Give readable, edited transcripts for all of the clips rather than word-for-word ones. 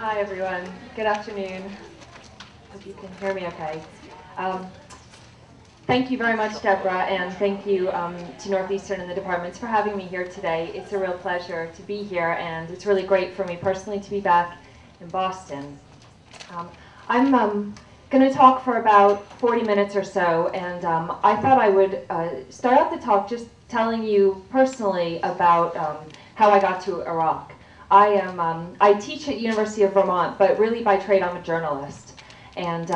Hi, everyone. Good afternoon. Hope you can hear me okay. Thank you very much, Deborah, and thank you to Northeastern and the departments for having me here today. It's a real pleasure to be here, and it's really great for me personally to be back in Boston. I'm going to talk for about 40 minutes or so, and I thought I would start out the talk just telling you personally about how I got to Iraq. I teach at University of Vermont, but really by trade I'm a journalist. And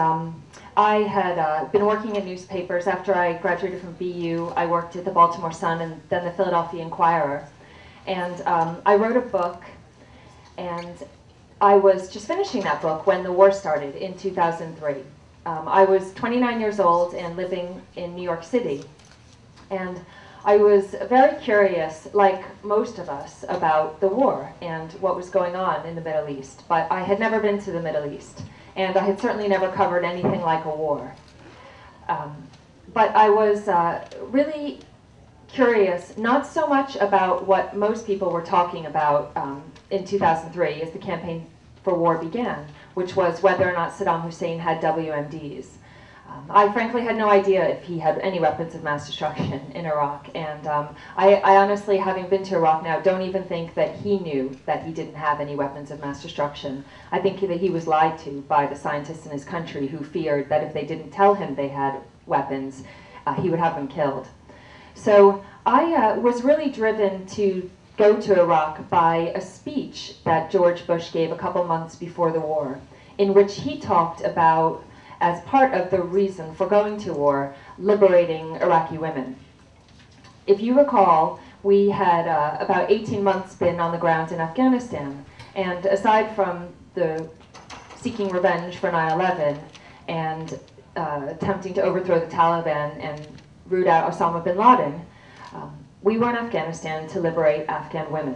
I had been working in newspapers. After I graduated from BU, I worked at the Baltimore Sun and then the Philadelphia Inquirer. And I wrote a book, and I was just finishing that book when the war started in 2003. I was 29 years old and living in New York City. And I was very curious, like most of us, about the war and what was going on in the Middle East. But I had never been to the Middle East, and I had certainly never covered anything like a war. But I was really curious, not so much about what most people were talking about in 2003 as the campaign for war began, which was whether or not Saddam Hussein had WMDs. I frankly had no idea if he had any weapons of mass destruction in Iraq, and I honestly, having been to Iraq now, don't even think that he knew that he didn't have any weapons of mass destruction. I think that he was lied to by the scientists in his country who feared that if they didn't tell him they had weapons, he would have them killed. So I was really driven to go to Iraq by a speech that George Bush gave a couple months before the war, in which he talked about, as part of the reason for going to war, liberating Iraqi women. If you recall, we had about 18 months been on the ground in Afghanistan, and aside from the seeking revenge for 9/11 and attempting to overthrow the Taliban and root out Osama bin Laden, we were in Afghanistan to liberate Afghan women.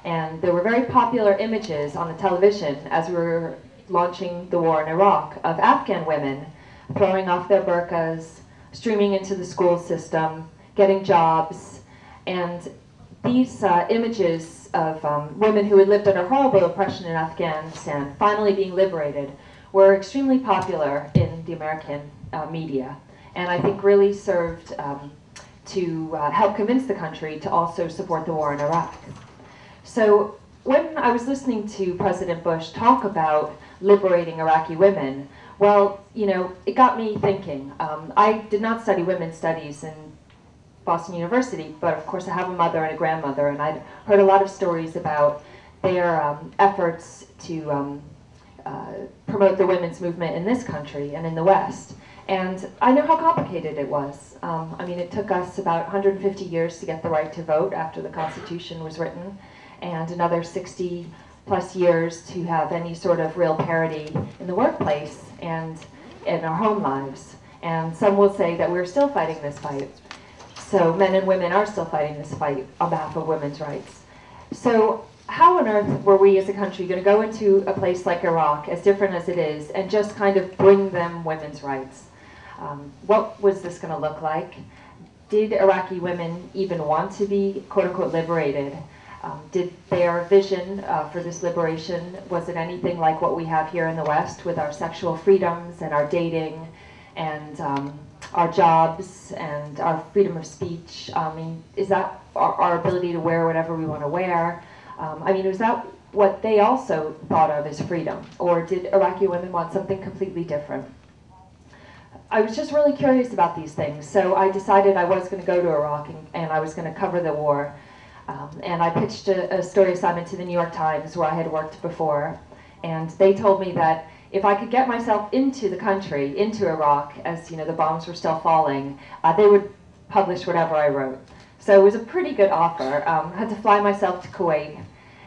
And there were very popular images on the television as we were launching the war in Iraq of Afghan women throwing off their burqas, streaming into the school system, getting jobs, and these images of women who had lived under horrible oppression in Afghanistan finally being liberated were extremely popular in the American media, and I think really served to help convince the country to also support the war in Iraq. So when I was listening to President Bush talk about liberating Iraqi women, well, you know, it got me thinking. I did not study women's studies in Boston University, but of course I have a mother and a grandmother, and I'd heard a lot of stories about their efforts to promote the women's movement in this country and in the West. And I know how complicated it was. I mean, it took us about 150 years to get the right to vote after the Constitution was written, and another 60 plus years to have any sort of real parity in the workplace and in our home lives. And some will say that we're still fighting this fight. So men and women are still fighting this fight on behalf of women's rights. So how on earth were we as a country going to go into a place like Iraq, as different as it is, and just kind of bring them women's rights? What was this going to look like? Did Iraqi women even want to be, quote unquote, liberated? Did their vision for this liberation, was it anything like what we have here in the West with our sexual freedoms and our dating and our jobs and our freedom of speech? I mean, is that our ability to wear whatever we want to wear? I mean, is that what they also thought of as freedom? Or did Iraqi women want something completely different? I was just really curious about these things, so I decided I was going to go to Iraq and I was going to cover the war. And I pitched a story assignment to the New York Times where I had worked before, and they told me that if I could get myself into the country, into Iraq, as you know the bombs were still falling, they would publish whatever I wrote. So it was a pretty good offer. I had to fly myself to Kuwait,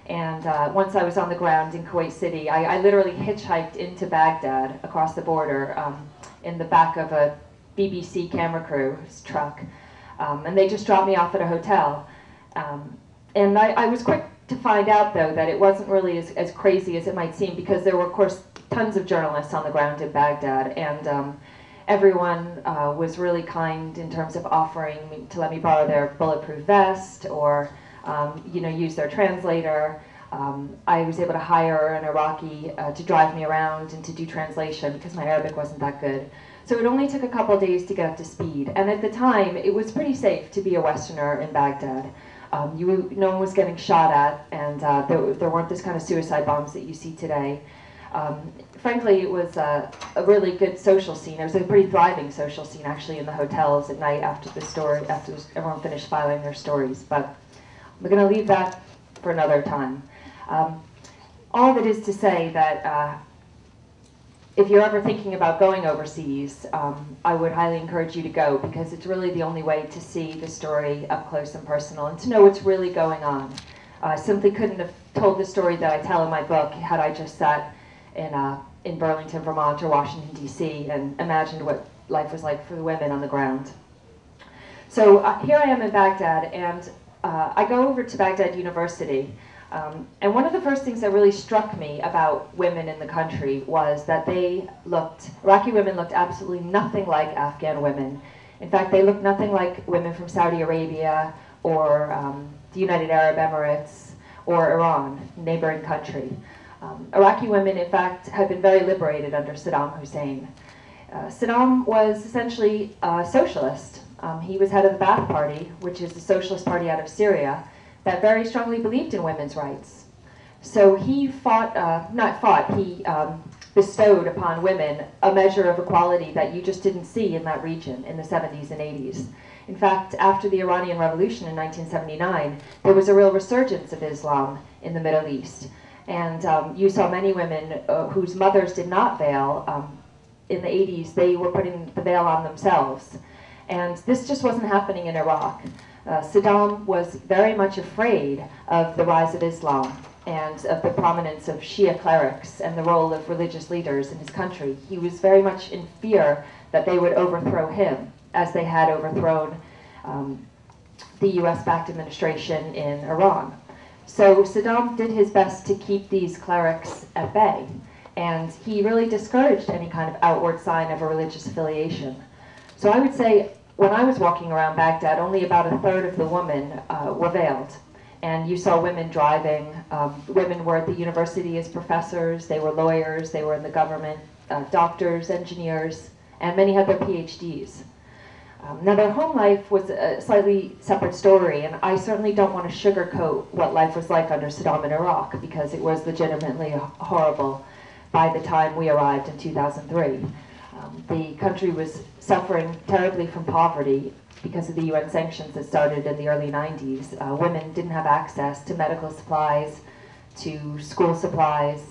and once I was on the ground in Kuwait City, I literally hitchhiked into Baghdad across the border in the back of a BBC camera crew's truck, and they just dropped me off at a hotel. And I was quick to find out, though, that it wasn't really as crazy as it might seem, because there were, of course, tons of journalists on the ground in Baghdad, and everyone was really kind in terms of offering to let me borrow their bulletproof vest or, you know, use their translator. I was able to hire an Iraqi to drive me around and to do translation because my Arabic wasn't that good. So it only took a couple of days to get up to speed. And at the time, it was pretty safe to be a Westerner in Baghdad. No one was getting shot at, and there weren't this kind of suicide bombs that you see today. Frankly, it was a really good social scene. It was a pretty thriving social scene, actually, in the hotels at night after everyone finished filing their stories. But we're going to leave that for another time. All of it is to say that if you're ever thinking about going overseas, I would highly encourage you to go, because it's really the only way to see the story up close and personal and to know what's really going on. I simply couldn't have told the story that I tell in my book had I just sat in Burlington, Vermont, or Washington, D.C. and imagined what life was like for the women on the ground. So here I am in Baghdad, and I go over to Baghdad University. And one of the first things that really struck me about women in the country was that Iraqi women looked absolutely nothing like Afghan women. In fact, they looked nothing like women from Saudi Arabia or the United Arab Emirates or Iran, neighboring country. Iraqi women, in fact, had been very liberated under Saddam Hussein. Saddam was essentially a socialist. He was head of the Ba'ath Party, which is the socialist party out of Syria, that very strongly believed in women's rights. So he bestowed upon women a measure of equality that you just didn't see in that region in the 70s and 80s. In fact, after the Iranian Revolution in 1979, there was a real resurgence of Islam in the Middle East. And you saw many women whose mothers did not veil. In the 80s, they were putting the veil on themselves. And this just wasn't happening in Iraq. Saddam was very much afraid of the rise of Islam and of the prominence of Shia clerics and the role of religious leaders in his country. He was very much in fear that they would overthrow him, as they had overthrown the US-backed administration in Iran. So Saddam did his best to keep these clerics at bay, and he really discouraged any kind of outward sign of a religious affiliation. So I would say, when I was walking around Baghdad, only about a third of the women were veiled. And you saw women driving. Women were at the university as professors, they were lawyers, they were in the government, doctors, engineers, and many had their PhDs. Now their home life was a slightly separate story, and I certainly don't want to sugarcoat what life was like under Saddam in Iraq, because it was legitimately horrible by the time we arrived in 2003. The country was suffering terribly from poverty because of the UN sanctions that started in the early 90s. Women didn't have access to medical supplies, to school supplies.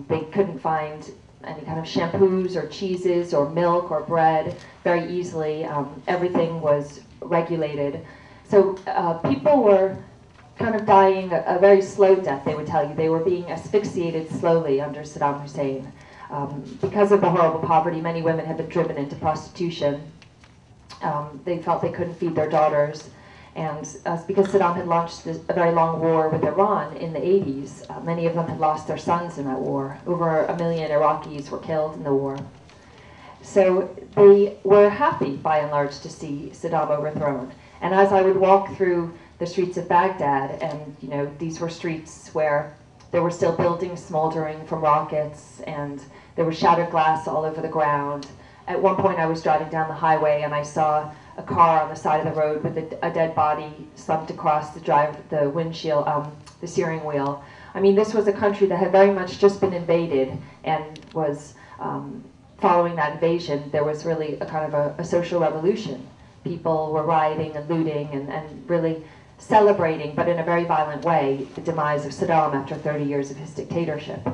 They couldn't find any kind of shampoos or cheeses or milk or bread very easily. Everything was regulated. So people were kind of dying a very slow death, they would tell you. They were being asphyxiated slowly under Saddam Hussein. Because of the horrible poverty, many women had been driven into prostitution. They felt they couldn't feed their daughters. And because Saddam had launched a very long war with Iran in the 80s, many of them had lost their sons in that war. Over 1 million Iraqis were killed in the war. So they were happy, by and large, to see Saddam overthrown. And as I would walk through the streets of Baghdad, and these were streets where there were still buildings smoldering from rockets, and there was shattered glass all over the ground. At one point I was driving down the highway and I saw a car on the side of the road with a dead body slumped across the windshield, the steering wheel. I mean, this was a country that had very much just been invaded, and was, following that invasion, there was really a kind of a social revolution. People were rioting and looting and really celebrating, but in a very violent way, the demise of Saddam after 30 years of his dictatorship.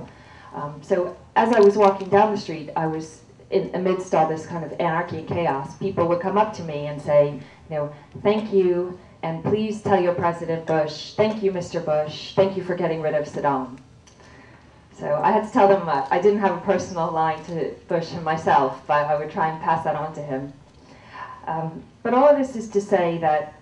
So as I was walking down the street, I was amidst all this kind of anarchy and chaos. People would come up to me and say, thank you, and please tell your President Bush, thank you, Mr. Bush, thank you for getting rid of Saddam. So I had to tell them I didn't have a personal line to Bush and myself, but I would try and pass that on to him. But all of this is to say that,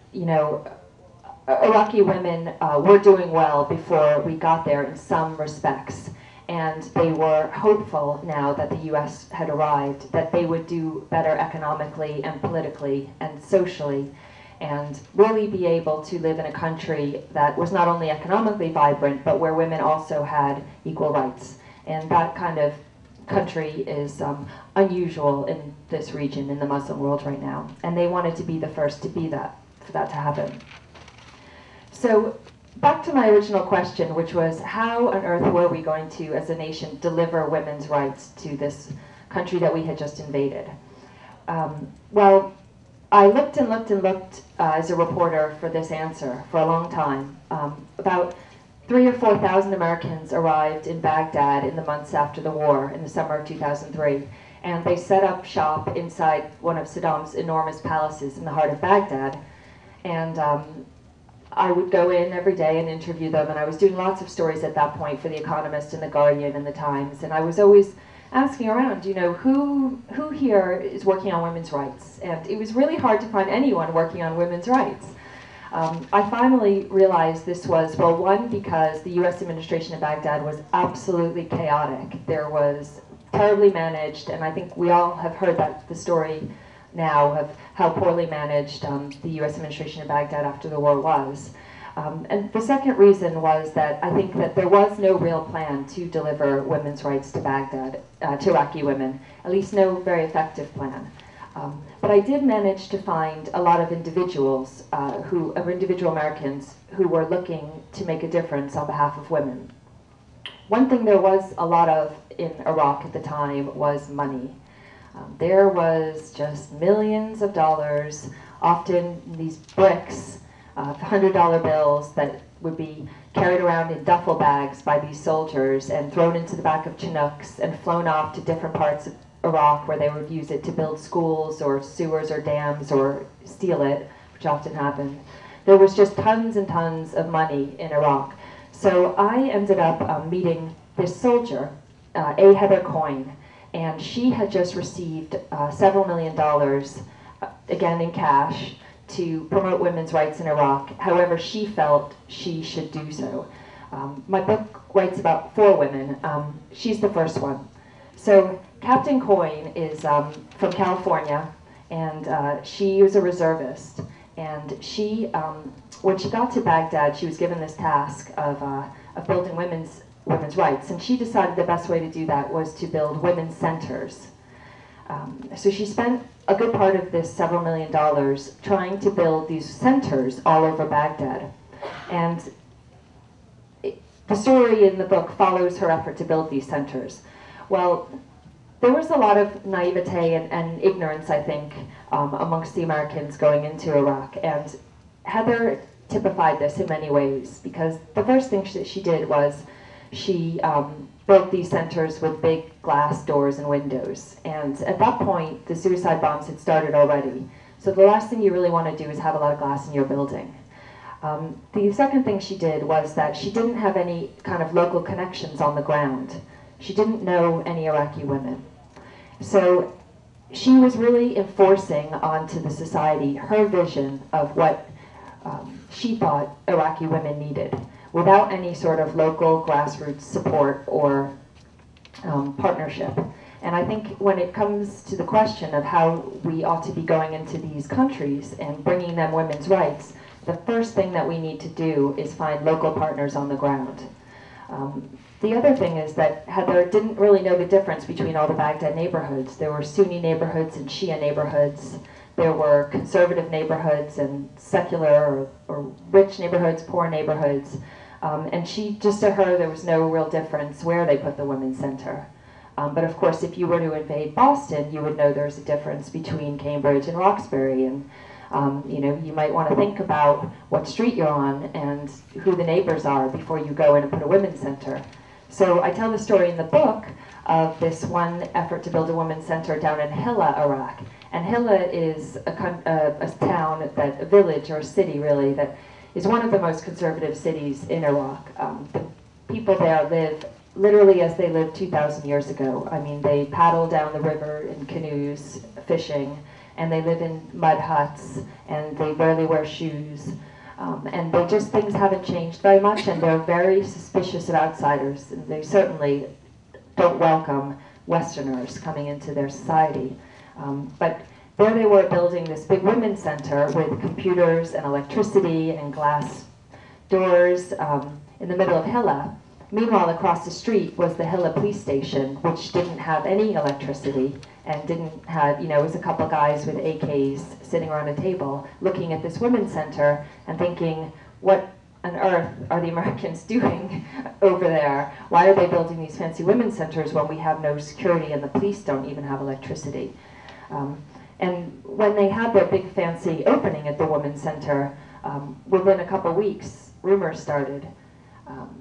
Iraqi women were doing well before we got there in some respects, and they were hopeful now that the US had arrived that they would do better economically and politically and socially. and really be able to live in a country that was not only economically vibrant, but where women also had equal rights. And that kind of country is unusual in this region, in the Muslim world right now. And they wanted to be the first to be that, for that to happen. So back to my original question, which was how on earth were we going to, as a nation, deliver women's rights to this country that we had just invaded? Well, I looked and looked and looked as a reporter for this answer for a long time. About 3,000 or 4,000 Americans arrived in Baghdad in the months after the war, in the summer of 2003, and they set up shop inside one of Saddam's enormous palaces in the heart of Baghdad. And I would go in every day and interview them, and I was doing lots of stories at that point for The Economist and The Guardian and The Times, and I was always asking around, you know, who here is working on women's rights? And it was really hard to find anyone working on women's rights. I finally realized this was, well, one, because the US administration in Baghdad was absolutely chaotic. There was terribly managed, and I think we all have heard that, the story now of how poorly managed the US administration in Baghdad after the war was. And the second reason was that I think that there was no real plan to deliver women's rights to Baghdad, to Iraqi women, at least no very effective plan. But I did manage to find a lot of individuals, individual Americans who were looking to make a difference on behalf of women. One thing there was a lot of in Iraq at the time was money. There was just millions of dollars, often these bricks, $100 bills that would be carried around in duffel bags by these soldiers and thrown into the back of Chinooks and flown off to different parts of Iraq where they would use it to build schools or sewers or dams or steal it, which often happened. There was just tons and tons of money in Iraq. So I ended up meeting this soldier, A. Heather Coyne, and she had just received several $million, again in cash, to promote women's rights in Iraq. However, she felt she should do so. My book writes about 4 women. She's the first one. So Captain Coyne is from California, and she was a reservist. And she, when she got to Baghdad, she was given this task of building women's rights, and she decided the best way to do that was to build women's centers. So she spent a good part of this several $1 million trying to build these centers all over Baghdad. And the story in the book follows her effort to build these centers. Well, there was a lot of naivete and ignorance, I think, amongst the Americans going into Iraq. And Heather typified this in many ways, because the first thing that she did was she built these centers with big glass doors and windows. And at that point, the suicide bombs had started already. So the last thing you really want to do is have a lot of glass in your building. The second thing she did was that she didn't have any kind of local connections on the ground. She didn't know any Iraqi women. So she was really enforcing onto the society her vision of what she thought Iraqi women needed, without any sort of local grassroots support or partnership. And I think when it comes to the question of how we ought to be going into these countries and bringing them women's rights, the first thing that we need to do is find local partners on the ground. The other thing is that Heather didn't really know the difference between all the Baghdad neighborhoods. There were Sunni neighborhoods and Shia neighborhoods. There were conservative neighborhoods and secular or rich neighborhoods, poor neighborhoods. And just to her, there was no real difference where they put the women's center. But of course, if you were to invade Boston, you would know there's a difference between Cambridge and Roxbury. And you might want to think about what street you're on and who the neighbors are before you go in and put a women's center. So I tell the story in the book of this one effort to build a women's center down in Hilla, Iraq. And Hilla is a town, a village or a city really, that is one of the most conservative cities in Iraq. The people there live literally as they lived 2,000 years ago. I mean, they paddle down the river in canoes, fishing, and they live in mud huts, and they barely wear shoes. And things haven't changed very much, and they're very suspicious of outsiders, and they certainly don't welcome Westerners coming into their society. But there they were building this big women's center with computers and electricity and glass doors in the middle of Hilla. Meanwhile, across the street was the Hilla police station, which didn't have any electricity and didn't have, you know, it was a couple guys with AKs sitting around a table looking at this women's center and thinking, what on earth are the Americans doing over there? Why are they building these fancy women's centers when we have no security and the police don't even have electricity? And when they had their big fancy opening at the women's center, within a couple weeks, rumors started.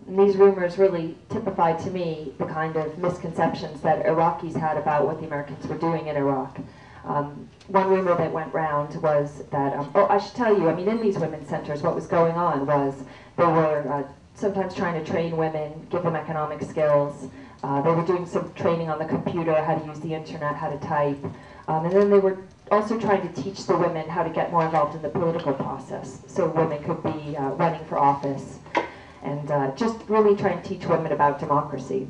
And these rumors really typified to me the kind of misconceptions that Iraqis had about what the Americans were doing in Iraq. One rumor that went round was that, oh, I should tell you, I mean, in these women's centers, what was going on was they were sometimes trying to train women, give them economic skills. They were doing some training on the computer, how to use the internet, how to type. And then they were also trying to teach the women how to get more involved in the political process, so women could be running for office, and just really trying to teach women about democracy.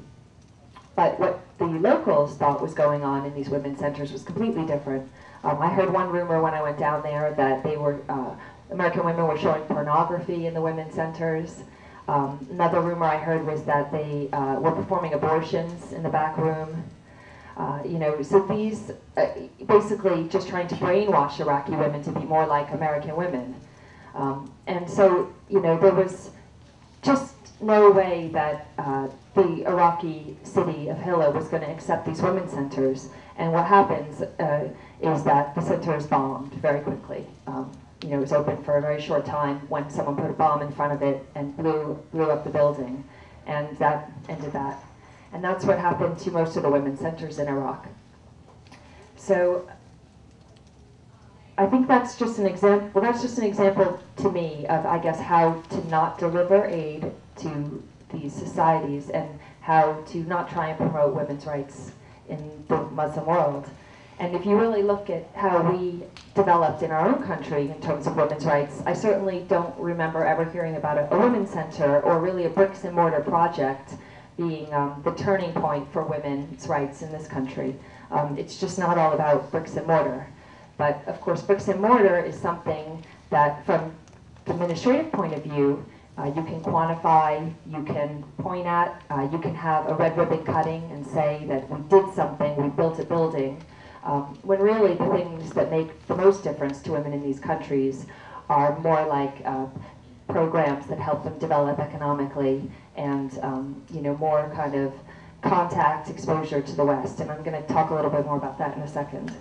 But what the locals thought was going on in these women's centers was completely different. I heard one rumor when I went down there that they were, American women were showing pornography in the women's centers. Another rumor I heard was that they were performing abortions in the back room. You know, so these basically just trying to brainwash Iraqi women to be more like American women. And so, you know, there was just no way that the Iraqi city of Hilla was going to accept these women's centers. And what happens is that the center is bombed very quickly. You know, it was open for a very short time when someone put a bomb in front of it and blew up the building. And that ended that. And that's what happened to most of the women's centers in Iraq. So I think that's just an example. Well, that's just an example to me of, I guess, how to not deliver aid to these societies and how to not try and promote women's rights in the Muslim world. And if you really look at how we developed in our own country in terms of women's rights, I certainly don't remember ever hearing about a women's center or really a bricks and mortar project being the turning point for women's rights in this country. It's just not all about bricks and mortar. But of course, bricks and mortar is something that from the administrative point of view, you can quantify, you can point at, you can have a red ribbon cutting and say that we did something, we built a building, when really the things that make the most difference to women in these countries are more like programs that help them develop economically and you know, more kind of contact exposure to the West. And I'm going to talk a little bit more about that in a second.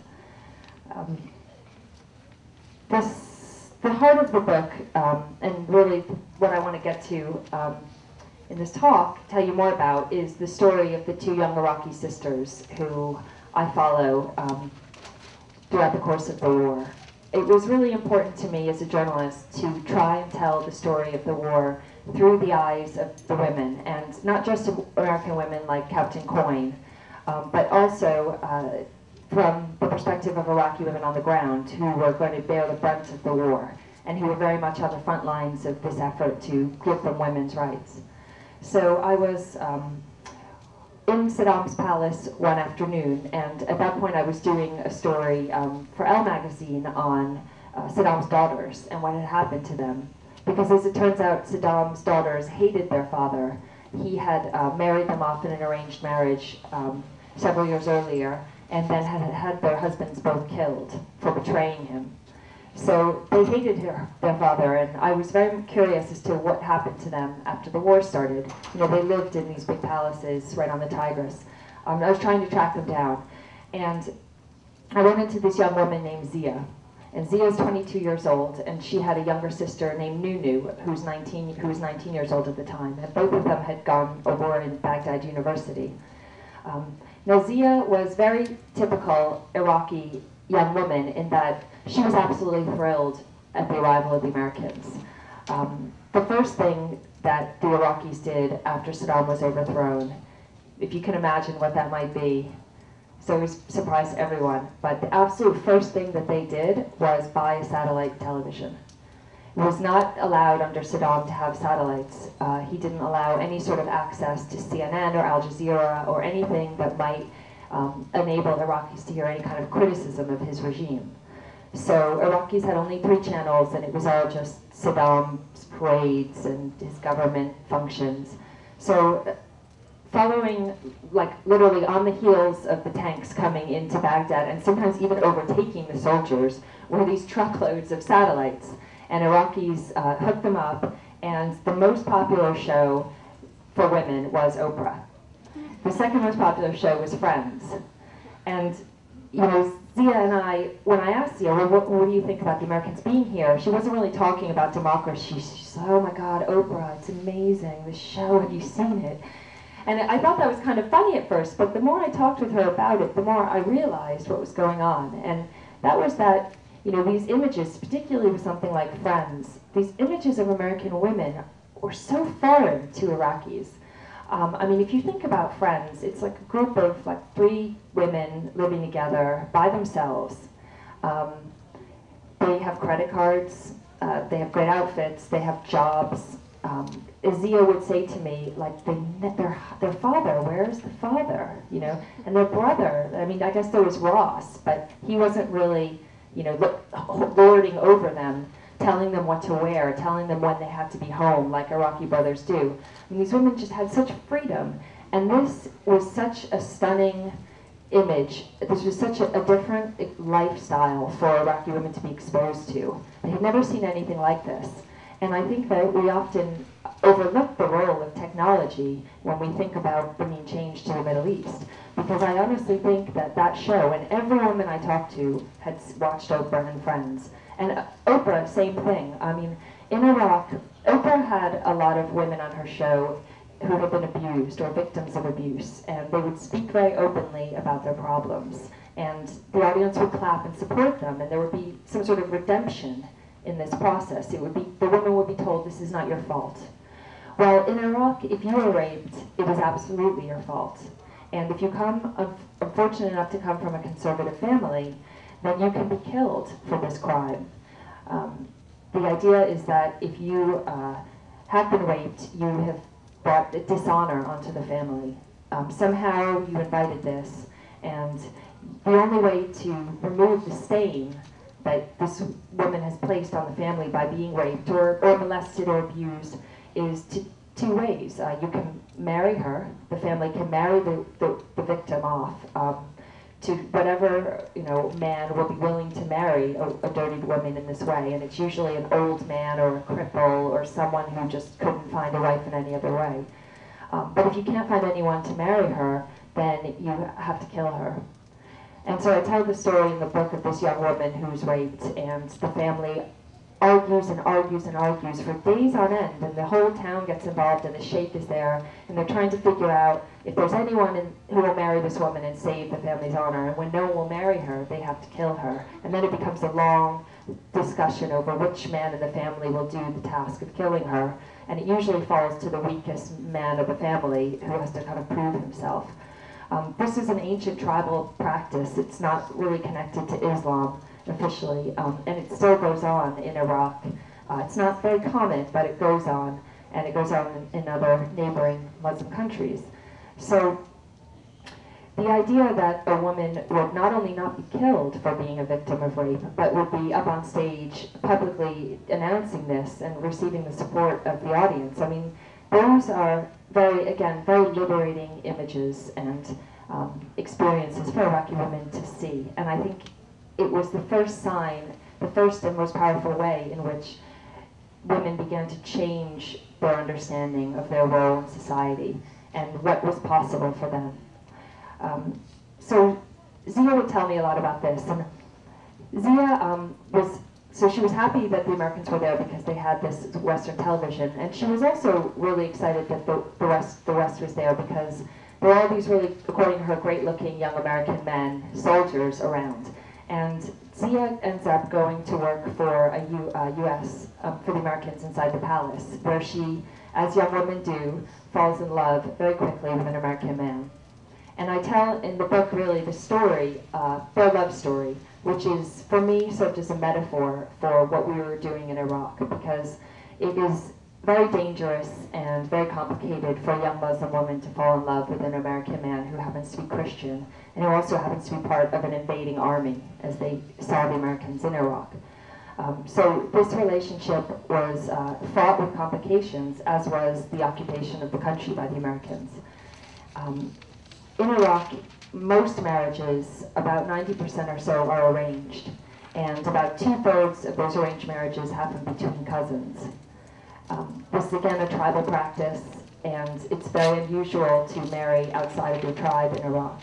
The heart of the book, and really what I want to get to in this talk, tell you more about, is the story of the two young Iraqi sisters who I follow throughout the course of the war. It was really important to me as a journalist to try and tell the story of the war through the eyes of the women, and not just American women like Captain Coyne, but also from the perspective of Iraqi women on the ground who were going to bear the brunt of the war and who were very much on the front lines of this effort to give them women's rights. So I was in Saddam's palace one afternoon, and at that point I was doing a story for Elle magazine on Saddam's daughters and what had happened to them. Because as it turns out, Saddam's daughters hated their father. He had married them off in an arranged marriage several years earlier, and then had their husbands both killed for betraying him. So they hated their father, and I was very curious as to what happened to them after the war started. You know, they lived in these big palaces right on the Tigris. I was trying to track them down, and I ran into this young woman named Zia. And Zia is 22 years old, and she had a younger sister named Nunu, who was 19 years old at the time, and both of them had gone over in Baghdad University. Now, Zia was very typical Iraqi young woman in that she was absolutely thrilled at the arrival of the Americans. The first thing that the Iraqis did after Saddam was overthrown, if you can imagine what that might be, so it surprised everyone, but the absolute first thing that they did was buy a satellite television. It was not allowed under Saddam to have satellites. He didn't allow any sort of access to CNN or Al Jazeera or anything that might enable Iraqis to hear any kind of criticism of his regime. So Iraqis had only 3 channels, and it was all just Saddam's parades and his government functions. So following, like literally on the heels of the tanks coming into Baghdad, and sometimes even overtaking the soldiers, were these truckloads of satellites. And Iraqis hooked them up, and the most popular show for women was Oprah. The second most popular show was Friends. And you know, Zia and I, when I asked Zia, well, what do you think about the Americans being here? She wasn't really talking about democracy. She said, oh my God, Oprah, it's amazing, this show, have you seen it? And I thought that was kind of funny at first, but the more I talked with her about it, the more I realized what was going on. And that was that, you know, these images, particularly with something like Friends, these images of American women were so foreign to Iraqis. I mean, if you think about Friends, it's like a group of like 3 women living together by themselves. They have credit cards, they have great outfits, they have jobs. Zia would say to me, like, their father, where's the father? You know, and their brother, I mean, I guess there was Ross, but he wasn't really, you know, lording over them, telling them what to wear, telling them when they had to be home, like Iraqi brothers do. And these women just had such freedom. And this was such a stunning image. This was such a different lifestyle for Iraqi women to be exposed to. They had never seen anything like this. And I think that we often overlook the role of technology when we think about bringing change to the Middle East. Because I honestly think that that show, and every woman I talked to had watched Oprah and Friends. And Oprah, same thing. I mean, in Iraq, Oprah had a lot of women on her show who had been abused or victims of abuse, and they would speak very openly about their problems. And the audience would clap and support them, and there would be some sort of redemption in this process. It would be, the woman would be told, this is not your fault. Well, in Iraq, if you were raped, it is absolutely your fault. And if you come, unfortunate enough to come from a conservative family, then you can be killed for this crime. The idea is that if you have been raped, you have brought dishonor onto the family. Somehow you invited this, and the only way to remove the stain that this woman has placed on the family by being raped or molested or abused is two ways. You can marry her, the family can marry the victim off to whatever, you know, man will be willing to marry a dirtied woman in this way, and it's usually an old man or a cripple or someone who just couldn't find a wife in any other way. But if you can't find anyone to marry her, then you have to kill her. And so I tell the story in the book of this young woman who's raped, and the family argues and argues and argues for days on end, and the whole town gets involved, and the sheikh is there, and they're trying to figure out if there's anyone who will marry this woman and save the family's honor, and when no one will marry her, they have to kill her. And then it becomes a long discussion over which man in the family will do the task of killing her, and it usually falls to the weakest man of the family who has to kind of prove himself. This is an ancient tribal practice. It's not really connected to Islam officially, and it still goes on in Iraq. It's not very common, but it goes on, and it goes on in other neighboring Muslim countries. So the idea that a woman would not only not be killed for being a victim of rape, but would be up on stage publicly announcing this and receiving the support of the audience, I mean, those are very liberating images and experiences for Iraqi women to see. And I think it was the first sign, the first and most powerful way in which women began to change their understanding of their role in society and what was possible for them. So Zia would tell me a lot about this. And Zia she was happy that the Americans were there because they had this Western television, and she was also really excited that the West was there because there were all these really, according to her, great-looking young American men, soldiers around. And Zia ends up going to work for a U.S., for the Americans inside the palace, where she, as young women do, falls in love very quickly with an American man. And I tell in the book really the story, their love story, which is, for me, served as a metaphor for what we were doing in Iraq, because it is very dangerous and very complicated for a young Muslim woman to fall in love with an American man who happens to be Christian and who also happens to be part of an invading army, as they saw the Americans in Iraq. So this relationship was fraught with complications, as was the occupation of the country by the Americans. In Iraq, most marriages, about 90% or so, are arranged, and about 2/3 of those arranged marriages happen between cousins. This is again a tribal practice, and it's very unusual to marry outside of your tribe in Iraq.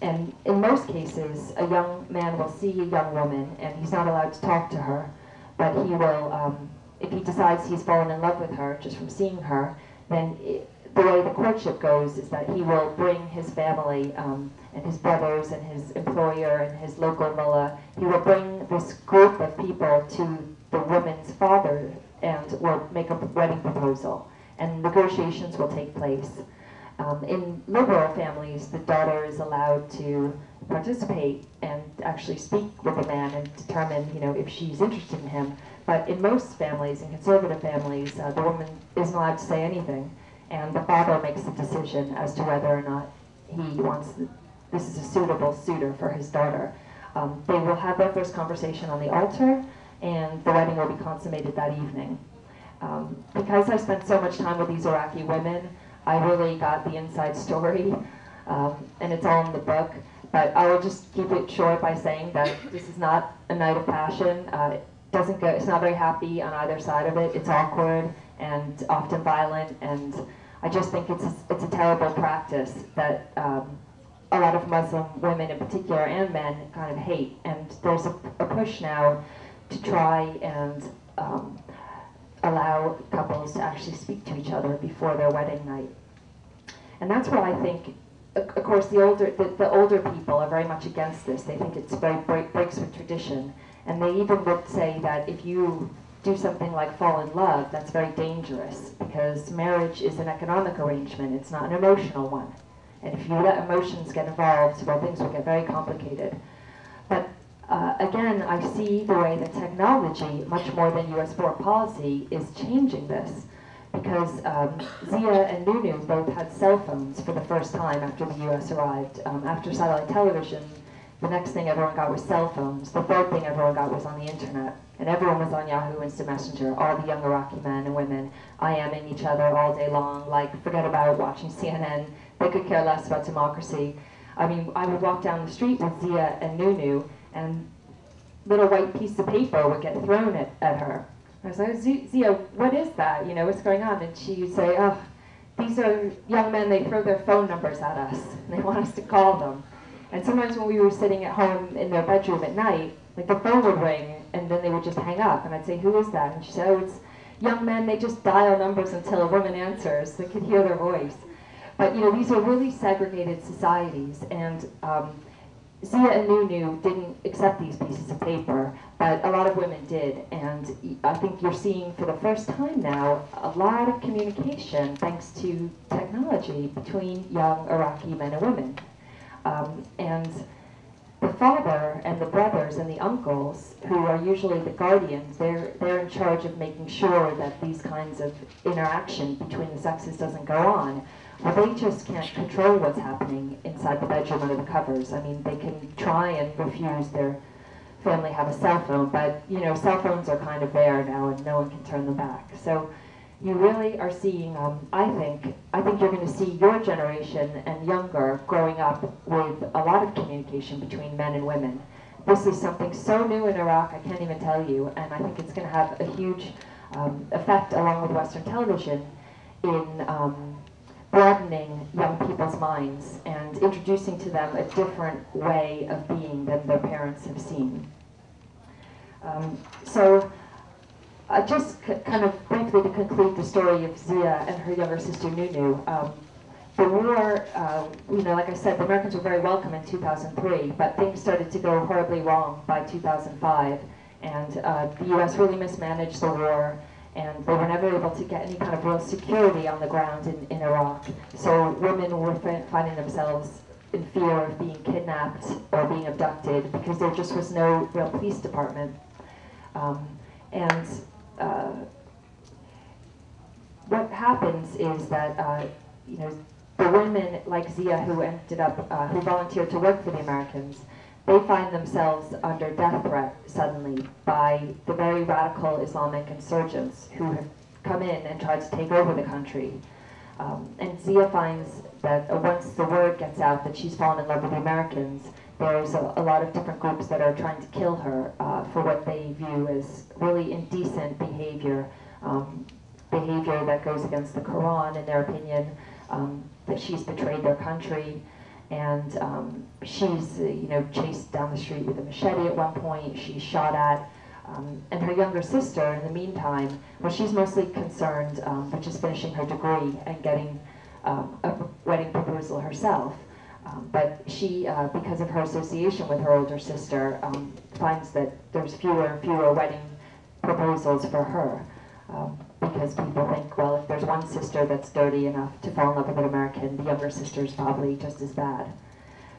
And in most cases, a young man will see a young woman, and he's not allowed to talk to her, but he will, if he decides he's fallen in love with her just from seeing her, then the way the courtship goes is that he will bring his family and his brothers and his employer and his local mullah. He will bring this group of people to the woman's father and will make a wedding proposal, and negotiations will take place. In liberal families, the daughter is allowed to participate and actually speak with the man and determine, if she's interested in him. But in most families, in conservative families, the woman isn't allowed to say anything, and the father makes the decision as to whether or not he wants this is a suitable suitor for his daughter. They will have their first conversation on the altar, and the wedding will be consummated that evening. Because I spent so much time with these Iraqi women, I really got the inside story, and it's all in the book. But I will just keep it short by saying that this is not a night of passion. It's not very happy on either side of it. It's awkward and often violent, and I just think it's a terrible practice that a lot of Muslim women in particular, and men, kind of hate. And there's a push now to try and allow couples to actually speak to each other before their wedding night. And that's what I think, of course, the older people are very much against this. They think it's breaks with tradition. And they even would say that if you do something like fall in love, that's very dangerous, because marriage is an economic arrangement, it's not an emotional one. And if you let emotions get involved, well, things will get very complicated. But again, I see the way that technology, much more than US foreign policy, is changing this. Because Zia and Nunu both had cell phones for the first time after the US arrived. After satellite television, the next thing everyone got was cell phones. The third thing everyone got was on the internet. And everyone was on Yahoo Instant Messenger, all the young Iraqi men and women IMing each other all day long, like forget about watching CNN. They could care less about democracy. I mean, I would walk down the street with Zia and Nunu, and little white piece of paper would get thrown at her. I was like, Zia, what is that? What's going on? And she would say, oh, these are young men, they throw their phone numbers at us, and they want us to call them. And sometimes when we were sitting at home in their bedroom at night, like the phone would ring, and then they would just hang up, and I'd say, who is that? And she'd say, oh, it's young men, they just dial numbers until a woman answers. They could hear their voice. But, these are really segregated societies, and Zia and Nunu didn't accept these pieces of paper, but a lot of women did, and I think you're seeing for the first time now a lot of communication thanks to technology between young Iraqi men and women. And the father and the brothers and the uncles, who are usually the guardians, they're in charge of making sure that these kinds of interaction between the sexes doesn't go on. Well, they just can't control what's happening inside the bedroom under the covers. I mean, they can try and refuse their family have a cell phone, but cell phones are kind of there now, and no one can turn them back. So you really are seeing, I think you're going to see your generation and younger growing up with a lot of communication between men and women. This is something so new in Iraq, I can't even tell you, and I think it's going to have a huge effect along with Western television in broadening young people's minds and introducing to them a different way of being than their parents have seen. So just kind of briefly to conclude the story of Zia and her younger sister Nunu, the war, like I said, the Americans were very welcome in 2003, but things started to go horribly wrong by 2005, and the US really mismanaged the war, and they were never able to get any kind of real security on the ground in Iraq. So women were finding themselves in fear of being kidnapped or being abducted because there just was no real police department. what happens is that you know, the women like Zia who ended up, who volunteered to work for the Americans, they find themselves under death threat suddenly by the very radical Islamic insurgents who have come in and tried to take over the country. And Zia finds that once the word gets out that she's fallen in love with the Americans, there's a lot of different groups that are trying to kill her for what they view as really indecent behavior, behavior that goes against the Quran in their opinion, that she's betrayed their country, and she's chased down the street with a machete at one point. She's shot at, and her younger sister, in the meantime, well, she's mostly concerned with just finishing her degree and getting a wedding proposal herself. But she, because of her association with her older sister, finds that there's fewer and fewer wedding proposals for her. Because people think, well, if there's one sister that's dirty enough to fall in love with an American, the younger sister is probably just as bad.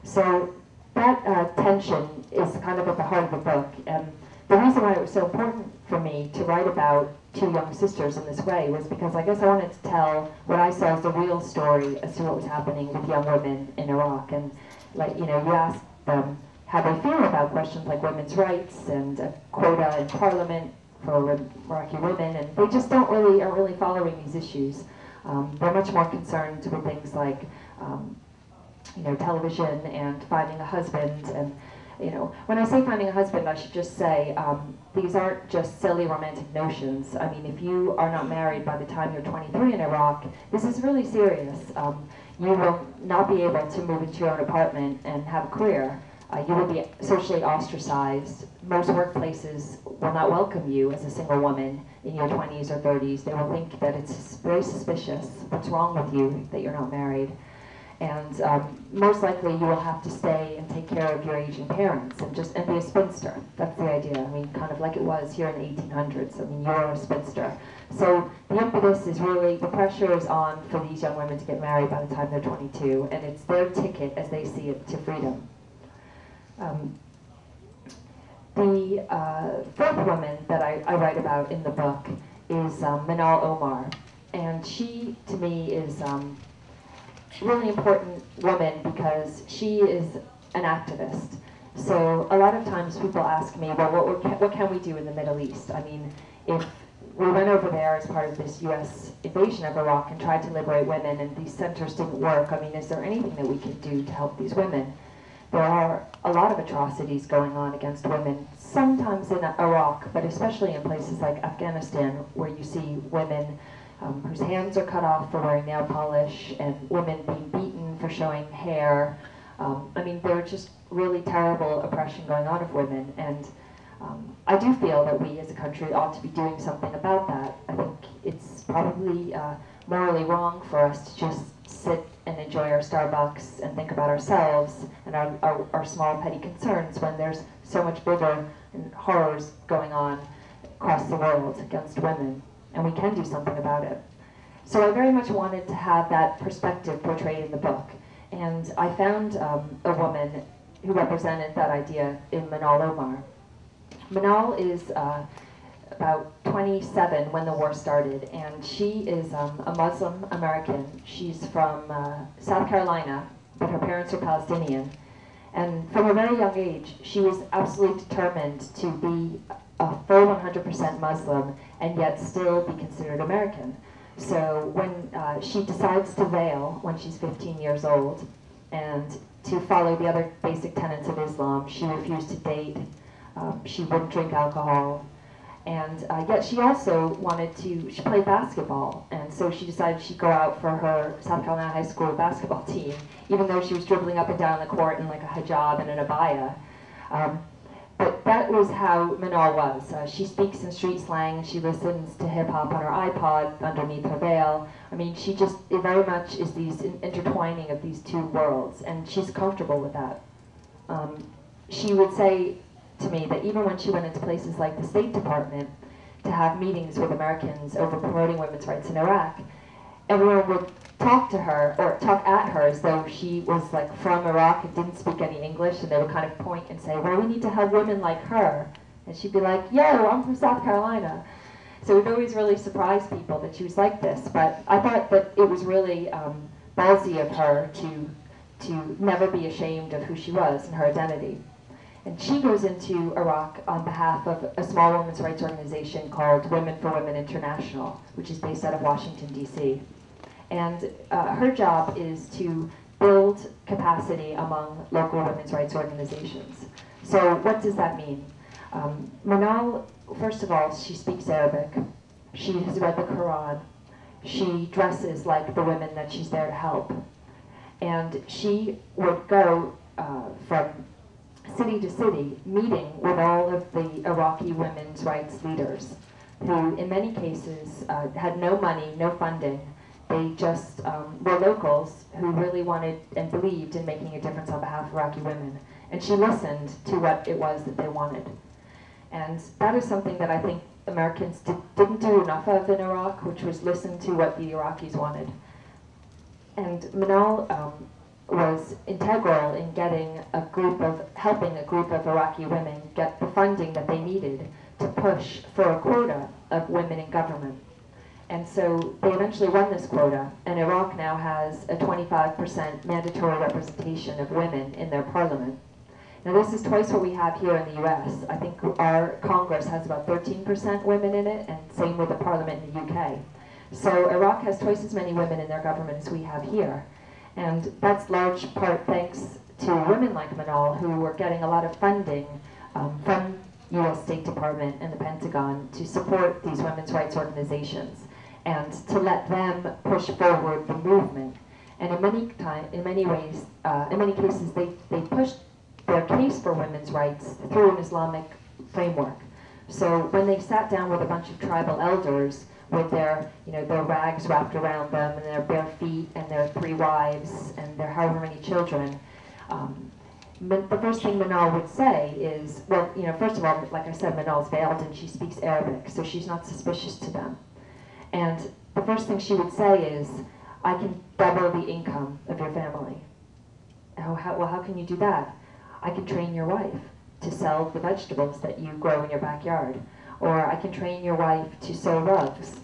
So that tension is kind of at the heart of the book. And the reason why it was so important for me to write about two young sisters in this way was because I guess I wanted to tell what I saw as the real story as to what was happening with young women in Iraq. And you ask them how they feel about questions like women's rights and a quota in parliament for Iraqi women, and they just aren't really following these issues. They're much more concerned with things like television and finding a husband. And when I say finding a husband, I should just say these aren't just silly romantic notions. I mean, if you are not married by the time you're 23 in Iraq, this is really serious. You will not be able to move into your own apartment and have a career. You will be socially ostracized. Most workplaces will not welcome you as a single woman in your 20s or 30s. They will think that it's very suspicious. What's wrong with you that you're not married? And most likely you will have to stay and take care of your aging parents and be a spinster. That's the idea. I mean, kind of like it was here in the 1800s. I mean, you're a spinster. So the impetus is really, the pressure is on for these young women to get married by the time they're 22, and it's their ticket, as they see it, to freedom. The fourth woman that I write about in the book is Manal Omar, and she, to me, is a really important woman because she is an activist. So a lot of times people ask me, well, what can we do in the Middle East? I mean, if we went over there as part of this U.S. invasion of Iraq and tried to liberate women and these centers didn't work, I mean, is there anything that we can do to help these women? There are a lot of atrocities going on against women, sometimes in Iraq, but especially in places like Afghanistan, where you see women whose hands are cut off for wearing nail polish, and women being beaten for showing hair. I mean, there are just really terrible oppression going on of women, and I do feel that we as a country ought to be doing something about that. I think it's probably morally wrong for us to just sit and enjoy our Starbucks and think about ourselves and our small petty concerns when there's so much bigger horrors going on across the world against women, and we can do something about it. So I very much wanted to have that perspective portrayed in the book, and I found a woman who represented that idea in Manal Omar. Manal is about 27 when the war started, and she is a Muslim American. She's from South Carolina, but her parents are Palestinian. And from a very young age, she was absolutely determined to be a full 100% Muslim and yet still be considered American. So when she decides to veil when she's 15 years old and to follow the other basic tenets of Islam, she refused to date, she wouldn't drink alcohol, and yet she also she played basketball, and so she decided she'd go out for her South Carolina high school basketball team, even though she was dribbling up and down the court in like a hijab and an abaya. But that was how Manal was. She speaks in street slang, she listens to hip-hop on her iPod underneath her veil. I mean, it very much is these intertwining of these two worlds, and she's comfortable with that. She would say to me that even when she went into places like the State Department to have meetings with Americans over promoting women's rights in Iraq, everyone would talk to her or talk at her as though she was like from Iraq and didn't speak any English, and they would kind of point and say, well, we need to have women like her. And she'd be like, yo, I'm from South Carolina. So it always really surprised people that she was like this. But I thought that it was really ballsy of her to never be ashamed of who she was and her identity. And she goes into Iraq on behalf of a small women's rights organization called Women for Women International, which is based out of Washington, D.C. And her job is to build capacity among local women's rights organizations. So what does that mean? Manal, first of all, she speaks Arabic. She has read the Quran. She dresses like the women that she's there to help. And she would go from city to city, meeting with all of the Iraqi women's rights leaders, who in many cases had no money, no funding. They just were locals who really wanted and believed in making a difference on behalf of Iraqi women. And she listened to what it was that they wanted. And that is something that I think Americans didn't do enough of in Iraq, which was listen to what the Iraqis wanted. And Manal was integral in helping a group of Iraqi women get the funding that they needed to push for a quota of women in government. And so they eventually won this quota, and Iraq now has a 25% mandatory representation of women in their parliament. Now this is twice what we have here in the US. I think our Congress has about 13% women in it, and same with the parliament in the UK. So Iraq has twice as many women in their government as we have here. And that's large part thanks to women like Manal, who were getting a lot of funding from US State Department and the Pentagon to support these women's rights organizations and to let them push forward the movement. And in many cases, they pushed their case for women's rights through an Islamic framework. So when they sat down with a bunch of tribal elders with their rags wrapped around them and their bare feet and their 3 wives and their however many children, the first thing Manal would say is, well, first of all, like I said, Manal's veiled and she speaks Arabic, so she's not suspicious to them. And the first thing she would say is, I can double the income of your family. Well, how can you do that? I can train your wife to sell the vegetables that you grow in your backyard. Or I can train your wife to sew rugs.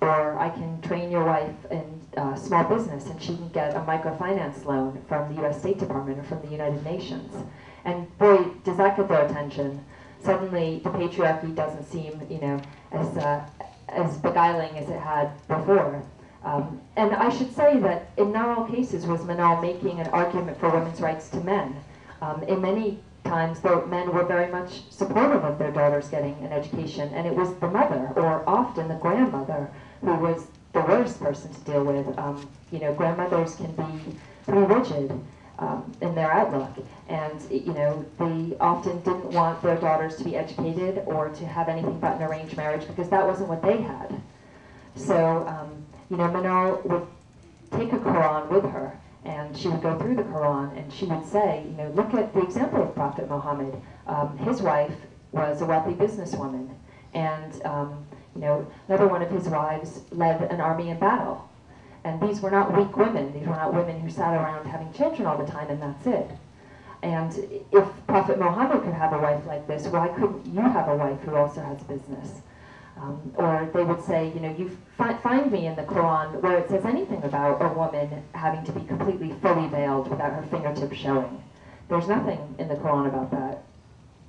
Or I can train your wife in small business and she can get a microfinance loan from the US State Department or from the United Nations. And boy, does that get their attention. Suddenly the patriarchy doesn't seem, as beguiling as it had before. And I should say that in not all cases was Manal making an argument for women's rights to men. In many times, the men were very much supportive of their daughters getting an education, and it was the mother, or often the grandmother, who was the worst person to deal with. Grandmothers can be pretty rigid in their outlook, and they often didn't want their daughters to be educated or to have anything but an arranged marriage because that wasn't what they had. So, Manal would take a Quran with her, and she would go through the Quran, and she would say, look at the example of Prophet Muhammad. His wife was a wealthy businesswoman, and another one of his wives led an army in battle. And these were not weak women. These were not women who sat around having children all the time, and that's it. And if Prophet Muhammad could have a wife like this, why couldn't you have a wife who also has a business? Or they would say, you find me in the Quran where it says anything about a woman having to be completely fully veiled without her fingertips showing. There's nothing in the Quran about that.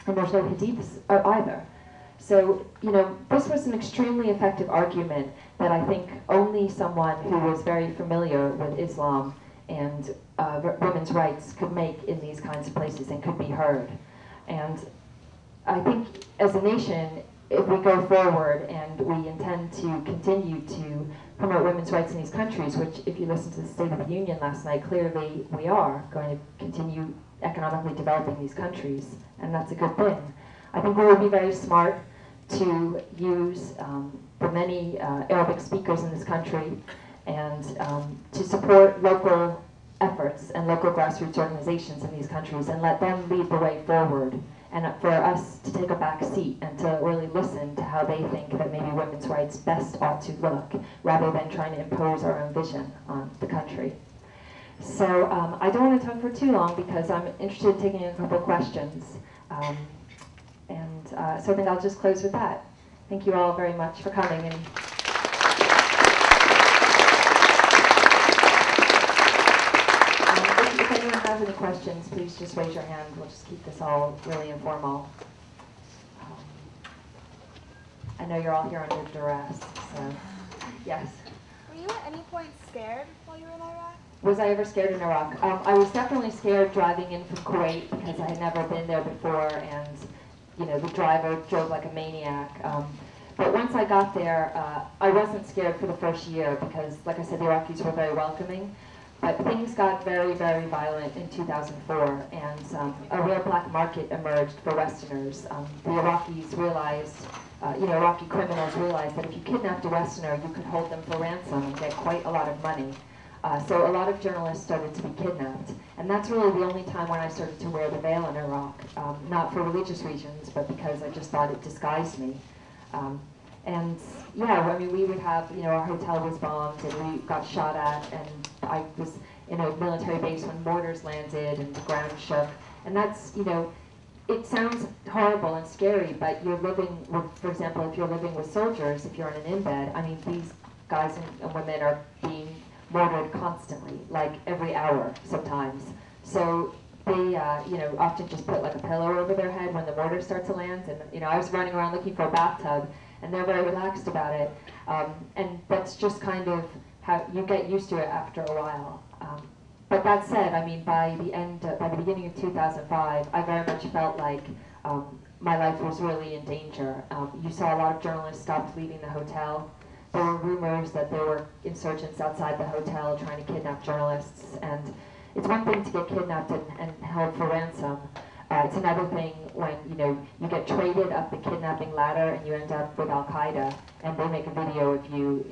And there's no hadiths either. So, this was an extremely effective argument that I think only someone who was very familiar with Islam and women's rights could make in these kinds of places and could be heard. And I think as a nation, if we go forward and we intend to continue to promote women's rights in these countries, which if you listen to the State of the Union last night, clearly we are going to continue economically developing these countries, and that's a good thing. I think we would be very smart to use the many Arabic speakers in this country and to support local efforts and local grassroots organizations in these countries and let them lead the way forward, and for us to take a back seat and to really listen to how they think that maybe women's rights best ought to look, rather than trying to impose our own vision on the country. So I don't want to talk for too long because I'm interested in taking a couple questions. So I think I'll just close with that. Thank you all very much for coming. And if anyone has any questions, please just raise your hand. We'll just keep this all really informal. I know you're all here under duress, so yes. Were you at any point scared while you were in Iraq? Was I ever scared in Iraq? I was definitely scared driving in from Kuwait because I had never been there before, and you know, the driver drove like a maniac. But once I got there, I wasn't scared for the first year because, like I said, the Iraqis were very welcoming. But things got very, very violent in 2004, and a real black market emerged for Westerners. The Iraqis realized, Iraqi criminals realized that if you kidnapped a Westerner, you could hold them for ransom and get quite a lot of money. So a lot of journalists started to be kidnapped. And that's really the only time when I started to wear the veil in Iraq, not for religious reasons, but because I just thought it disguised me. And yeah, I mean, we would have, our hotel was bombed and we got shot at, and I was in a military base when mortars landed and the ground shook. And that's, it sounds horrible and scary, but you're living with, for example, if you're living with soldiers, if you're in an embed, I mean, these guys and women are being mortared constantly, like every hour sometimes. So they, often just put like a pillow over their head when the mortars start to land. And, I was running around looking for a bathtub, and they're very relaxed about it. And that's just kind of how you get used to it after a while. But that said, I mean, by the beginning of 2005, I very much felt like my life was really in danger. You saw a lot of journalists stop leaving the hotel. There were rumors that there were insurgents outside the hotel trying to kidnap journalists. And it's one thing to get kidnapped and held for ransom. It's another thing when, you get traded up the kidnapping ladder and you end up with Al-Qaeda, and they make a video of you,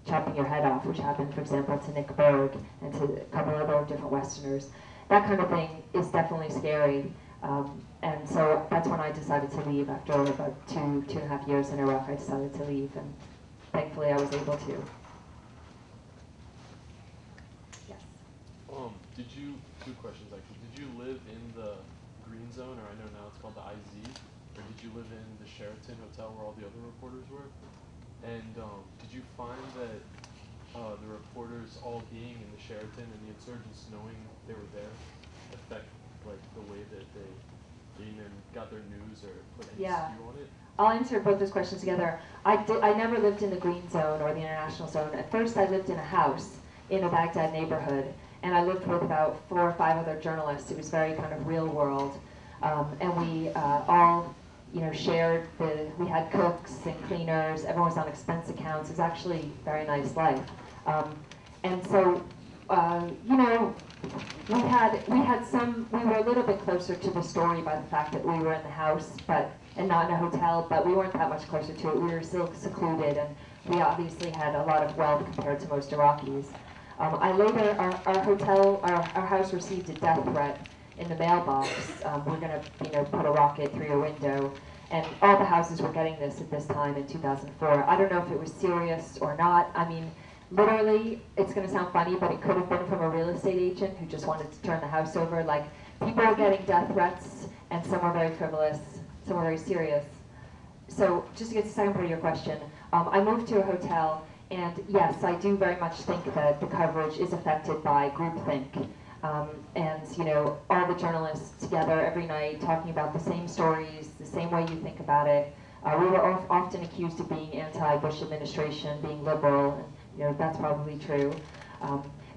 chopping your head off, which happened, for example, to Nick Berg and to a couple other different Westerners. That kind of thing is definitely scary. And so that's when I decided to leave. After about two and a half years in Iraq, I decided to leave, and thankfully I was able to. Yes? Two questions actually. Did you live in the Green Zone, or I know now it's called the IZ, or did you live in the Sheraton Hotel where all the other reporters were? And did you find that the reporters all being in the Sheraton and the insurgents knowing they were there affect like the way that they got their news or put any skew on it? I'll answer both those questions together. I never lived in the Green Zone or the International Zone. At first I lived in a house in a Baghdad neighborhood, and I lived with about 4 or 5 other journalists. It was very kind of real world. And we all shared we had cooks and cleaners, everyone was on expense accounts. It was actually a very nice life. And so, we were a little bit closer to the story by the fact that we were in the house, and not in a hotel, but we weren't that much closer to it. We were still secluded, and we obviously had a lot of wealth compared to most Iraqis. Our house received a death threat in the mailbox. We're going to, put a rocket through your window. And all the houses were getting this at this time in 2004. I don't know if it was serious or not. I mean, literally, it's going to sound funny, but it could have been from a real estate agent who just wanted to turn the house over. Like, people were getting death threats, and some were very frivolous, some were very serious. So, just to get to the second part of your question, I moved to a hotel, and yes, I do very much think that the coverage is affected by groupthink. All the journalists together every night talking about the same stories, the same way you think about it. We were often accused of being anti-Bush administration, being liberal, and that's probably true.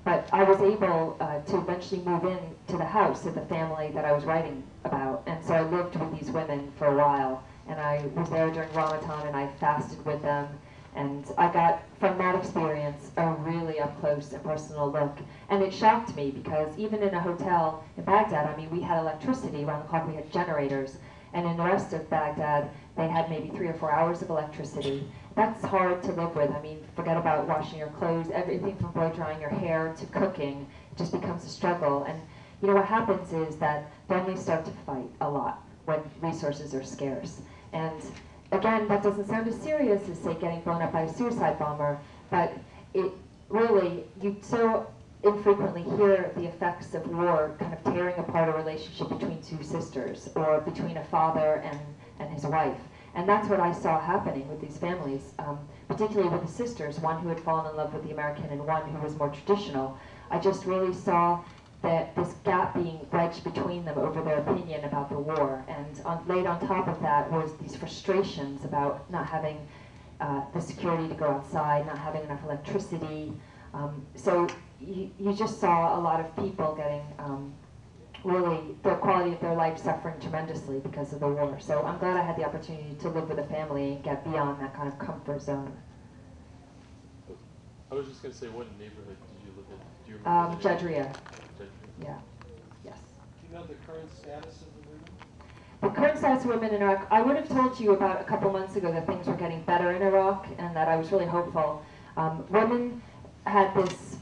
But I was able to eventually move in to the house of the family that I was writing about, and so I lived with these women for a while, and I was there during Ramadan, and I fasted with them. And I got, from that experience, a really up-close and personal look. And it shocked me because even in a hotel in Baghdad, I mean, we had electricity around the clock, we had generators. And in the rest of Baghdad, they had maybe 3 or 4 hours of electricity. That's hard to live with. I mean, forget about washing your clothes, everything from blow drying your hair to cooking, it just becomes a struggle. And what happens is that families start to fight a lot when resources are scarce. And again, that doesn't sound as serious as, say, getting blown up by a suicide bomber, but it really, you so infrequently hear the effects of war kind of tearing apart a relationship between 2 sisters, or between a father and his wife. And that's what I saw happening with these families, particularly with the sisters, one who had fallen in love with the American and one who was more traditional. I just really saw that this gap being wedged between them over their opinion about the war. And laid on top of that was these frustrations about not having the security to go outside, not having enough electricity. So you just saw a lot of people getting really the quality of their life suffering tremendously because of the war. So I'm glad I had the opportunity to live with a family and get beyond that kind of comfort zone. I was just going to say, what neighborhood did you live in? Do you remember the neighborhood? Jadria. Yeah. Yes. Do you know the current status of the women? The current status of women in Iraq, I would have told you about a couple months ago that things were getting better in Iraq and that I was really hopeful. Women had this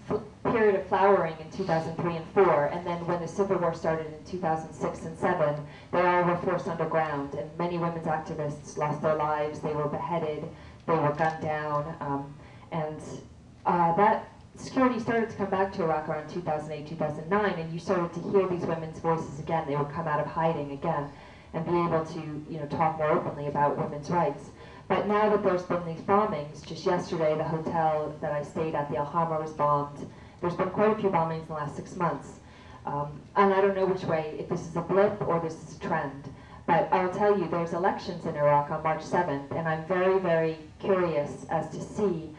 period of flowering in 2003 and 4, and then when the Civil War started in 2006 and 7, they all were forced underground, and many women's activists lost their lives, they were beheaded, they were gunned down, and that security started to come back to Iraq around 2008, 2009, and you started to hear these women's voices again. They would come out of hiding again and be able to, talk more openly about women's rights. But now that there's been these bombings, just yesterday the hotel that I stayed at, the Al-Hamra, was bombed. There's been quite a few bombings in the last 6 months. And I don't know which way, if this is a blip or this is a trend. But I'll tell you, there's elections in Iraq on March 7th, and I'm very, very curious as to see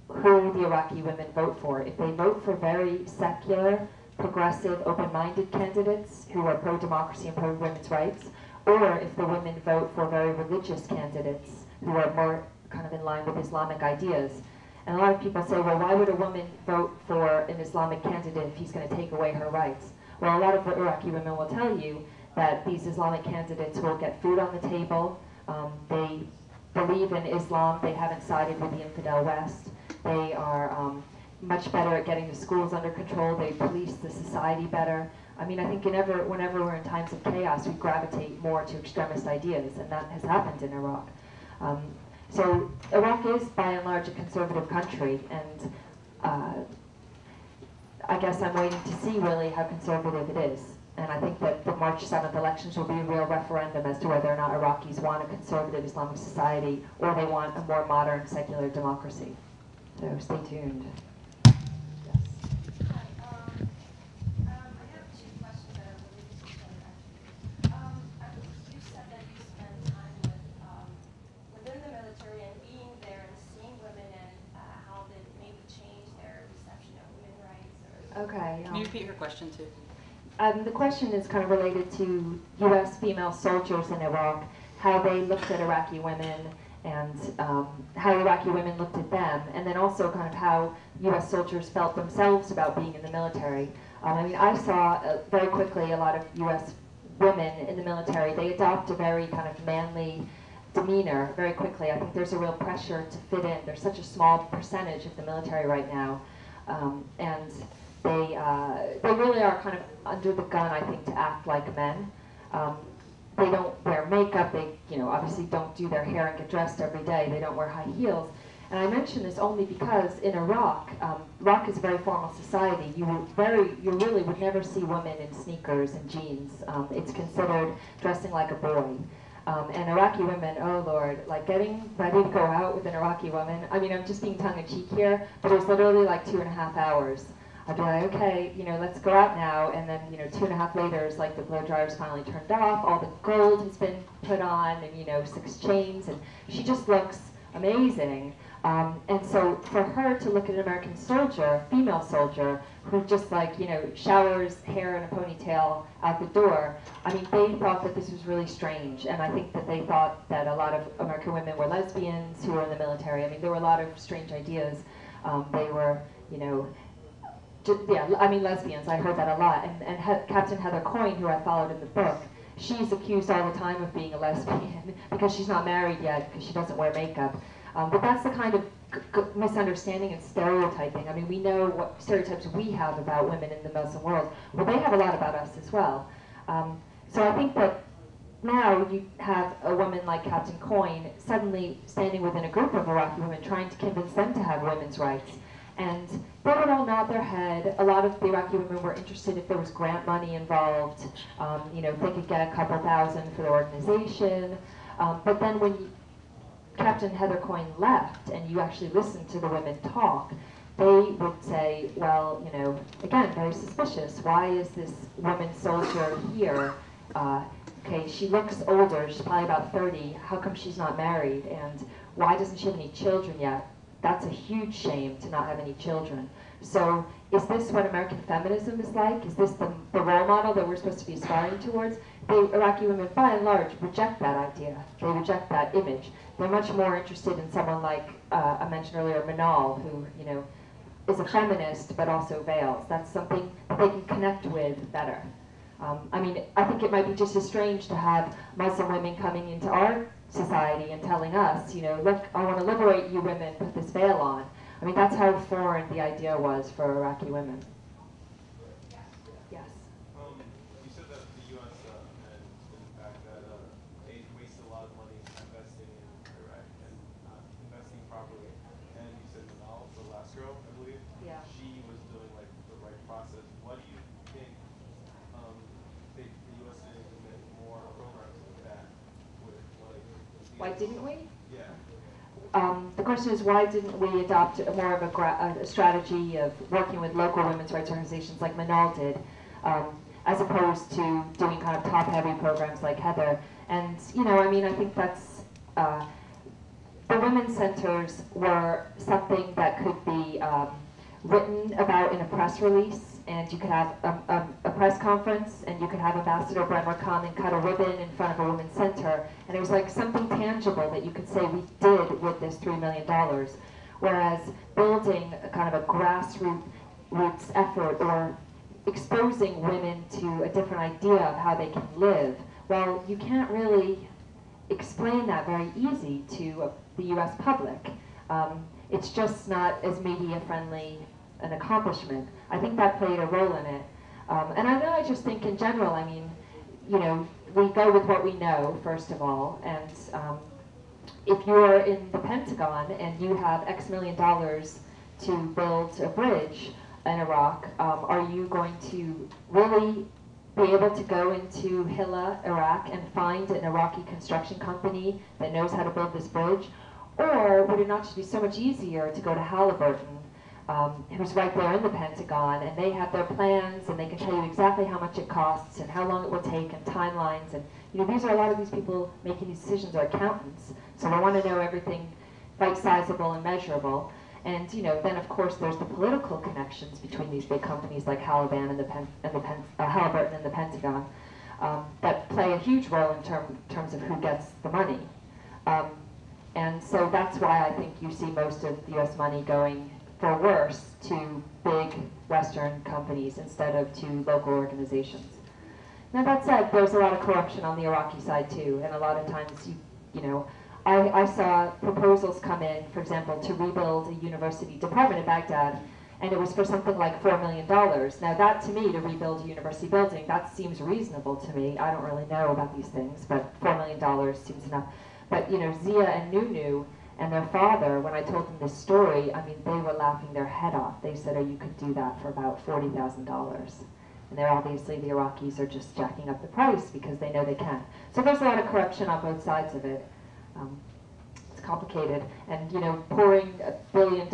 who the Iraqi women vote for. If they vote for very secular, progressive, open-minded candidates who are pro-democracy and pro-women's rights, or if the women vote for very religious candidates who are more kind of in line with Islamic ideas. And a lot of people say, well, why would a woman vote for an Islamic candidate if he's going to take away her rights? Well, a lot of Iraqi women will tell you that these Islamic candidates will get food on the table, they believe in Islam, they haven't sided with the infidel West, they are much better at getting the schools under control, they police the society better. I mean, I think whenever we're in times of chaos, we gravitate more to extremist ideas, and that has happened in Iraq. So Iraq is, by and large, a conservative country, and I guess I'm waiting to see really how conservative it is. And I think that the March 7th elections will be a real referendum as to whether or not Iraqis want a conservative Islamic society or they want a more modern secular democracy. So stay tuned. Yes. Hi. I have two questions that are related to each other, actually. You said that you spent time within the military and being there and seeing women and how they maybe change their reception of women's rights. Okay. Can you repeat your question too? The question is kind of related to U.S. female soldiers in Iraq, how they looked at Iraqi women and how Iraqi women looked at them, and then also kind of how U.S. soldiers felt themselves about being in the military. I mean, I saw very quickly a lot of U.S. women in the military. They adopt a very kind of manly demeanor very quickly. I think there's a real pressure to fit in. There's such a small percentage of the military right now, and they really are kind of under the gun, I think, to act like men. They don't wear makeup, they obviously don't do their hair and get dressed every day, they don't wear high heels. And I mention this only because in Iraq, Iraq is a very formal society. You really would never see women in sneakers and jeans. It's considered dressing like a boy. And Iraqi women, oh Lord, like getting ready to go out with an Iraqi woman, I mean, I'm just being tongue-in-cheek here, but it was literally like 2.5 hours. I'd be like, okay, let's go out now, and then, 2.5 later, it's like the blow dryer's finally turned off, all the gold has been put on, and 6 chains, and she just looks amazing. And so for her to look at an American soldier, female soldier, who just showers hair in a ponytail out the door, I mean, they thought that this was really strange, and I think that they thought that a lot of American women were lesbians who were in the military. I mean, there were a lot of strange ideas. They were, lesbians, I heard that a lot. And Captain Heather Coyne, who I followed in the book, she's accused all the time of being a lesbian because she's not married yet, because she doesn't wear makeup. But that's the kind of misunderstanding and stereotyping. I mean, we know what stereotypes we have about women in the Muslim world. Well, they have a lot about us as well. So I think that now you have a woman like Captain Coyne suddenly standing within a group of Iraqi women trying to convince them to have women's rights. And they would all nod their head. A lot of the Iraqi women were interested if there was grant money involved. If they could get a couple thousand for the organization. But then when Captain Heather Coyne left and you actually listened to the women talk, they would say, well, you know, again, very suspicious. Why is this woman soldier here? Okay, she looks older, she's probably about 30. How come she's not married? And why doesn't she have any children yet? That's a huge shame to not have any children. So is this what American feminism is like? Is this the role model that we're supposed to be aspiring towards? The Iraqi women, by and large, reject that idea. They reject that image. They're much more interested in someone like, I mentioned earlier, Manal, who, you know, is a feminist but also veils. That's something that they can connect with better. I mean, I think it might be just as strange to have Muslim women coming into our society and telling us, you know, look, I want to liberate you women, put this veil on. I mean, that's how foreign the idea was for Iraqi women. Yes. You said that the U.S. and in fact that they wasted a lot of money investing in Iraq and not investing properly. And you said Manal, the last girl, I believe, she was doing like the right process. Why do you think the U.S. didn't implement more programs like that? With like. Why didn't we? Yeah. The question is, why didn't we adopt more of a strategy of working with local women's rights organizations like Manal did, as opposed to doing kind of top-heavy programs like Heather? And, you know, I mean, I think that's, the women's centers were something that could be written about in a press release, and you could have a press conference, and you could have Ambassador Bremer come and cut a ribbon in front of a women's center, and it was like something tangible that you could say we did with this $3 million. Whereas building a kind of a grassroots effort or exposing women to a different idea of how they can live, well, you can't really explain that very easy to the US public. It's just not as media friendly an accomplishment. I think that played a role in it. And I just think in general, I mean, you know, we go with what we know, first of all, and if you're in the Pentagon and you have X million dollars to build a bridge in Iraq, are you going to really be able to go into Hilla, Iraq, and find an Iraqi construction company that knows how to build this bridge? Or would it not just be so much easier to go to Halliburton, who's right there in the Pentagon, and they have their plans, and they can tell you exactly how much it costs and how long it will take and timelines, and you know, these are a lot of these people making these decisions are accountants, so they want to know everything bite-sizable and measurable. And you know, then of course there's the political connections between these big companies like Halliburton and the Pentagon that play a huge role in terms of who gets the money. And so that's why I think you see most of the U.S. money going, for worse, to big Western companies instead of to local organizations. Now that said, there's a lot of corruption on the Iraqi side too, and a lot of times, you know, I saw proposals come in, for example, to rebuild a university department in Baghdad, and it was for something like $4 million. Now that, to me, to rebuild a university building, that seems reasonable to me. I don't really know about these things, but $4 million seems enough. But you know, Zia and Nunu and their father, when I told them this story, I mean, they were laughing their head off. They said, oh, you could do that for about $40,000. And they're obviously, the Iraqis are just jacking up the price because they know they can. So there's a lot of corruption on both sides of it. It's complicated. And you know, pouring $1 billion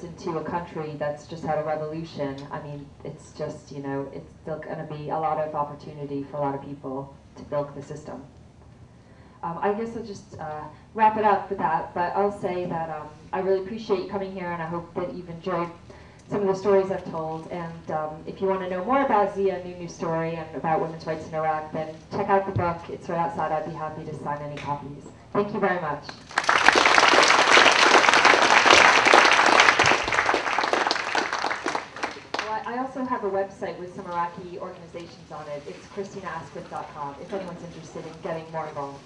into a country that's just had a revolution, I mean, it's just, you know, it's still going to be a lot of opportunity for a lot of people to build the system. I guess I'll just wrap it up with that, but I'll say that I really appreciate you coming here, and I hope that you've enjoyed some of the stories I've told. And if you want to know more about Zia and Nunu's story and about women's rights in Iraq, then check out the book. It's right outside. I'd be happy to sign any copies. Thank you very much. Well, I also have a website with some Iraqi organizations on it. It's ChristinaAsquith.com if anyone's interested in getting more involved.